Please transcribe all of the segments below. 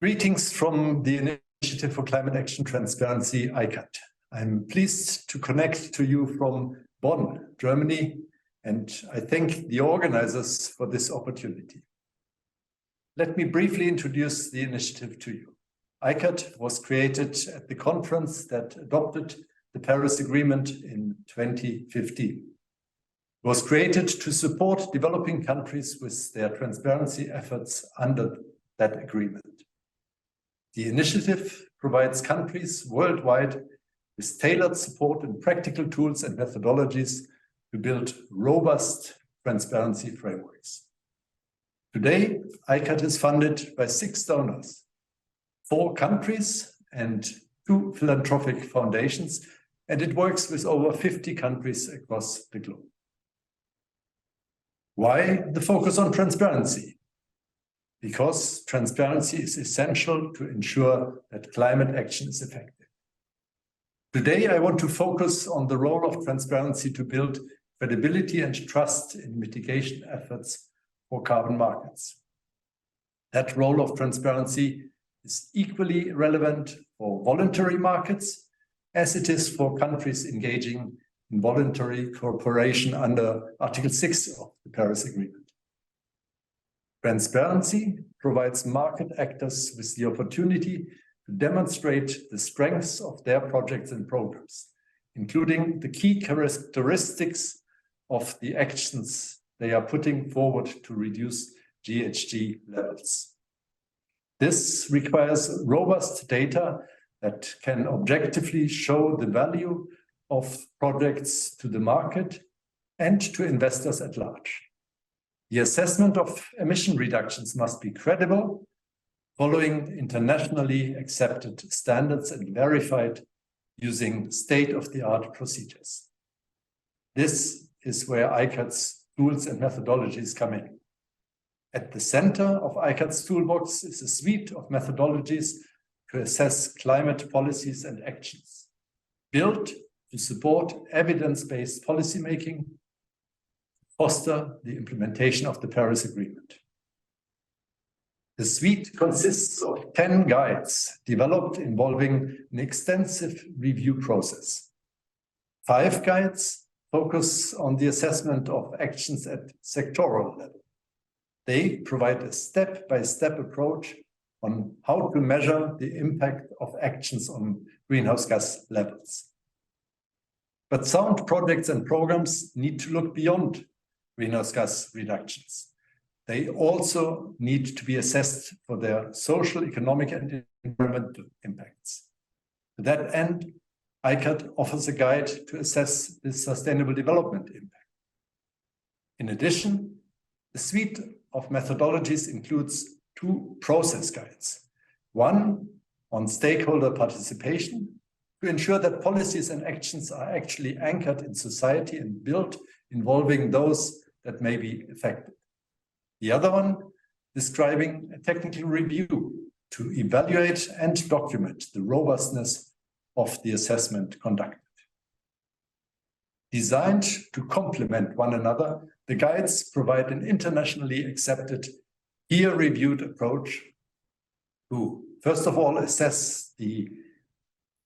Greetings from the Initiative for Climate Action Transparency, I.A.P. I'm pleased to connect to you from Bonn, Germany, and I thank the organizers for this opportunity. Let me briefly introduce the initiative to you. I.A.P. was created at the conference that adopted the Paris Agreement in 2015. It was created to support developing countries with their transparency efforts under that agreement. The initiative provides countries worldwide with tailored support and practical tools and methodologies to build robust transparency frameworks. Today, I.A.P. is funded by 6 donors, 4 countries and 2 philanthropic foundations, and it works with over 50 countries across the globe. Why the focus on transparency? Because transparency is essential to ensure that climate action is effective. Today, I want to focus on the role of transparency to build credibility and trust in mitigation efforts for carbon markets. That role of transparency is equally relevant for voluntary markets as it is for countries engaging in voluntary cooperation under Article 6 of the Paris Agreement. Transparency provides market actors with the opportunity to demonstrate the strengths of their projects and programs, including the key characteristics of the actions they are putting forward to reduce GHG levels. This requires robust data that can objectively show the value of projects to the market and to investors at large. The assessment of emission reductions must be credible, following internationally accepted standards and verified using state-of-the-art procedures. This is where I.A.P.'s tools and methodologies come in. At the center of I.A.P.'s toolbox is a suite of methodologies to assess climate policies and actions, built to support evidence-based policymaking, foster the implementation of the Paris Agreement. The suite consists of 10 guides developed involving an extensive review process. 5 guides focus on the assessment of actions at sectoral level. They provide a step-by-step approach on how to measure the impact of actions on greenhouse gas levels. But sound projects and programs need to look beyond greenhouse gas reductions. They also need to be assessed for their social, economic, and environmental impacts. To that end, I.A.P. offers a guide to assess the sustainable development impact. In addition, the suite of methodologies includes 2 process guides. One on stakeholder participation to ensure that policies and actions are actually anchored in society and built involving those that may be affected. The other one describing a technical review to evaluate and document the robustness of the assessment conducted. Designed to complement one another, the guides provide an internationally accepted, peer-reviewed approach to, first of all, assess the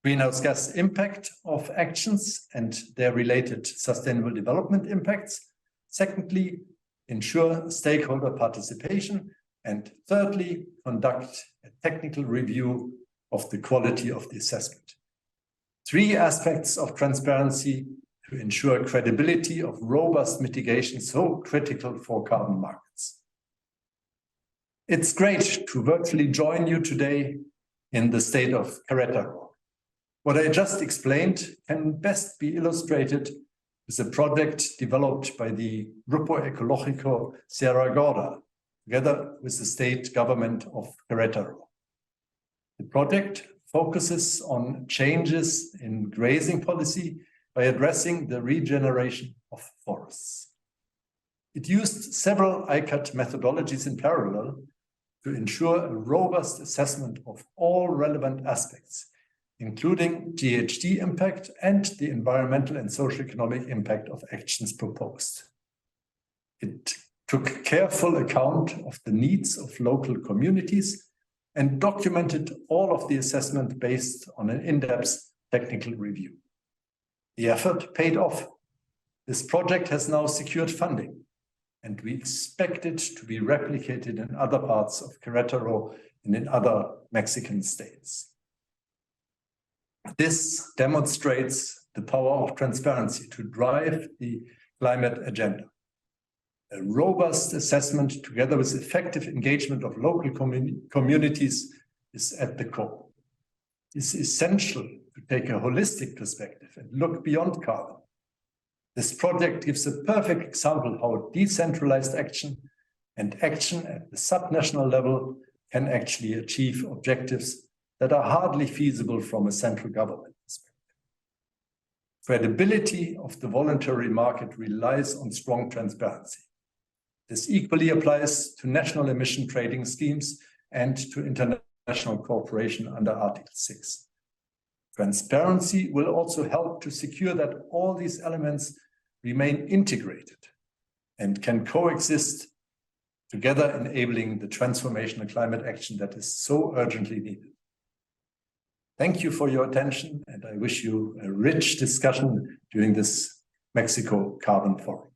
greenhouse gas impact of actions and their related sustainable development impacts. Secondly, ensure stakeholder participation. And thirdly, conduct a technical review of the quality of the assessment. 3 aspects of transparency to ensure credibility of robust mitigation so critical for carbon markets. It's great to virtually join you today in the state of Querétaro. What I just explained can best be illustrated with a project developed by the Grupo Ecológico Sierra Gorda, together with the state government of Querétaro. The project focuses on changes in grazing policy by addressing the regeneration of forests. It used several I.A.P. methodologies in parallel to ensure a robust assessment of all relevant aspects, including GHG impact and the environmental and socio-economic impact of actions proposed. It took careful account of the needs of local communities and documented all of the assessment based on an in-depth technical review. The effort paid off. This project has now secured funding, and we expect it to be replicated in other parts of Querétaro and in other Mexican states. This demonstrates the power of transparency to drive the climate agenda. A robust assessment together with effective engagement of local communities is at the core. It's essential to take a holistic perspective and look beyond carbon. This project gives a perfect example of how decentralized action and action at the subnational level can actually achieve objectives that are hardly feasible from a central government perspective. Credibility of the voluntary market relies on strong transparency. This equally applies to national emission trading schemes and to international cooperation under Article 6. Transparency will also help to secure that all these elements remain integrated and can coexist together, enabling the transformational climate action that is so urgently needed. Thank you for your attention, and I wish you a rich discussion during this Mexico Carbon Forum.